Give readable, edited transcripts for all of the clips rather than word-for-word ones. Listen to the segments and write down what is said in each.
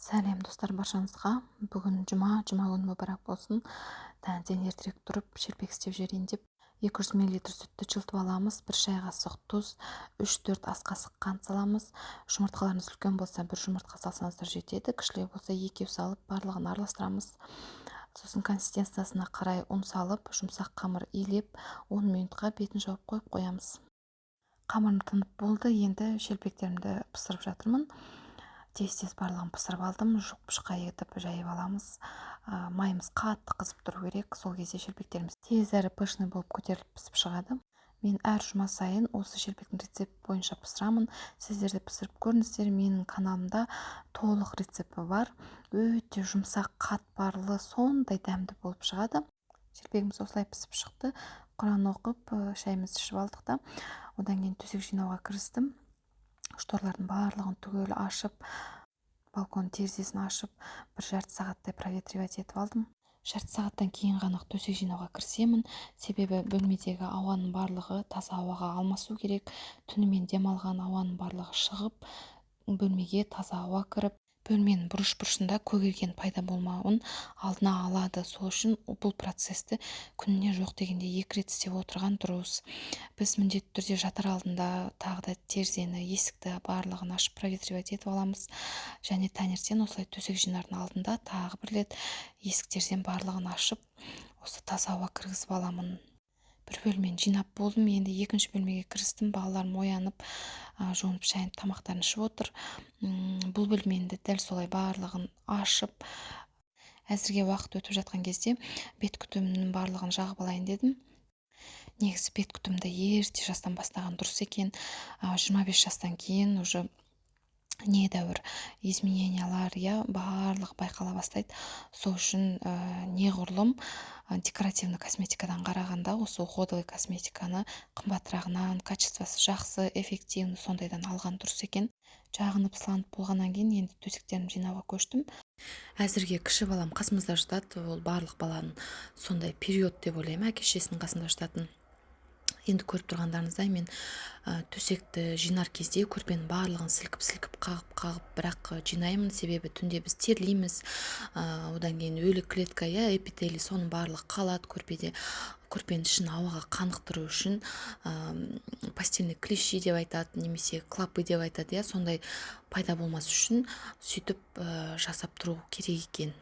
Сәлем достар баршаңызға. Бүгін жұма күні мүбәрәк болсын. Таңертең ертерек тұрып, шелпек істеп жіберейін деп 200 мл сүтті жылытып аламыз. 1 шай қасық тұз, 3-4 ас қасық қант саламыз. Жұмыртқаларыңыз үлкен болса, 1 жұмыртқа салсаңыздар жетеді. Кішілеу болса 2 салып, барлығын араластырамыз. Сосын консистенциясына қарай ұн салып, жұмсақ қамыр илеп, 10 минутқа бетін жауып қойып қоямыз. Қамырым тынып болды, енді шелпектерімді пісіріп жатырмын. Тез барлығын пісіріп алдым, жұқ-жұқа етіп жайып аламыз. Майымыз қатты қызып тұру керек, сол кезде шелпектеріміз тез әрі пышный болып көтеріліп пісіп шығады. Мен әр жұма сайын осы шелпектің рецепті бойынша пісірамын. Сіздер де пісіріп көріңіздер. Менің каналымда толық рецепті бар. Өте жұмсақ, қатпарлы, сондай дәмді болып шығады. Шелпегіміз осылай пісіп шықты. Құран оқып, шайымызды ішіп алдық та, одан кейін төсек жинауға кірістім. Шторлардың барлығын түгел ашып, балкон терезесін ашып, 1,5 сағаттай проветривать етіп алдым. 1,5 сағаттан кейін ғана төсек жинауға кірісемін. Себебі бөлмедегі ауаның барлығы таза ауаға алмасу керек. Түнімен демалған ауаның барлығы шығып, бөлмеге таза ауа кіріп, бөлменің бұрыш-бұрышында көгерген пайда болмауын алдына алады. Сол үшін бұл процесті күніне жоқ дегенде 2 рет істеп отырған дұрыс. Біз міндетті түрде жатар алдында тағы да терезені, есікті барлығын ашып проветривать етіп аламыз. Және таңертең осылай төсек жинардың алдында тағы 1 рет есік-терезенің барлығын ашып, осы таза ауа кіргізіп аламын. 1 бөлмені жинап болдым, енді 2-ші бөлмеге кірістім. Балаларым оянып, жуынып шайынып тамақтарын ішіп отыр. Бұл бөлмені дәл солай барлығын ашып, әзірге уақыт өтіп жатқан кезде бет күтімнің барлығын жағып алайын дедім. Негізі бет күтімді ерте жастан бастаған дұрыс екен. 25 жастан кейін уже недәуір изменениялар, барлығы байқала бастайды. Сол үшін неғұрлым декоративный косметикадан қарағанда осы уходовый косметиканы қымбатырағынан, качествосы жақсы, эффективный сондайдан алған дұрыс екен. Жағынып сыланып болғаннан кейін енді төсектерімді жинауға көштім. Әзірге кіші балам қасымызда жатады. Ол барлық баланың сондай период деп ойлаймын, әке-шешесінің қасында жататын. Енді көріп тұрғандарыңыздай мен төсекті жинар кезде көрпенің барлығын сілкіп қағып, бірақ жинаймын. Себебі түнде біз терлейміз, одан кейін өлі клетка, эпителий, соның барлығы қалады көрпеде. Көрпенің ішін ауаға қанықтыру үшін постельный клещи деп айтады, немесе клапы деп айтады, сондай пайда болмас үшін сөйтіп жасап тұру керек екен.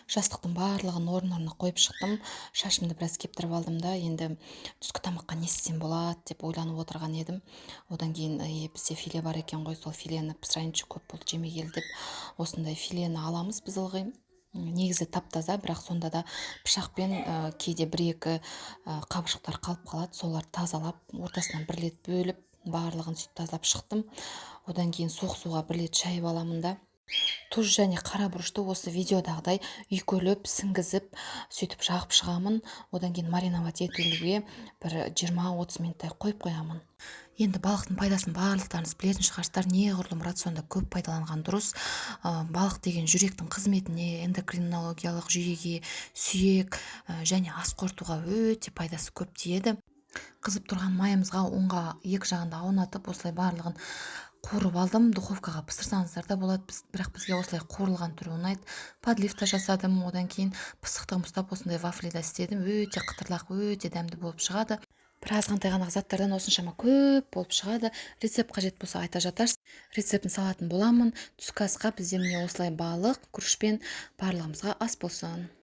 Жастықтың барлығын орын-орнына қойып шықтым. Шашымды біраз кептіріп алдым да, енді түскі тамаққа не істесем болады деп ойланып отырған едім. Одан кейін бізде филе бар екен ғой, сол филені пісірайыншы, көп болды жемегелі деп. Осындай филені аламыз біз ылғи. Негізі тап-таза, бірақ сонда да пышақпен кейде 1-2 қабыршақтар қалып қалады. Соларды тазалап, ортасынан 1 рет бөліп, барлығын сөйтіп тазалап шықтым. Одан кейін суық суға 1 рет шайып аламын да. Тұз және қара бұрышты осы видеодағыдай үйкеліп, сіңгізіп, сөйтіп жағып шығамын. Одан кейін мариновать етілуге 20-30 минуттай қойып қоямын. Енді балықтың пайдасын барлықтарыңыз білетін шығарсыздар. Неғұрлым рационда көп пайдаланған дұрыс. Балық деген жүректің қызметіне, эндокринологиялық жүйеге, сүйек және ас қорытуға өте пайдасы көп тиеді. Қызып тұрған майымызға ұнға 2 жағында аунатып, осылай барлығын қуырып алдым. Духовкаға пісірсаңыздар да болады, бірақ бізге осылай қуырылған түрі ұнайды. Подлив та жасадым, одан кейін пысықтығым ұстап осындай вафли да істедім. Өте қытырлақ, өте дәмді болып шығады. Біраз қандай ғана заттардан осыншама көп болып шығады. Рецепт қажет болса айта жатарсыз. Рецептін салатын боламын. Түскі асқа бізде міне осылай балық, күрішпен барлығымызға ас болсын.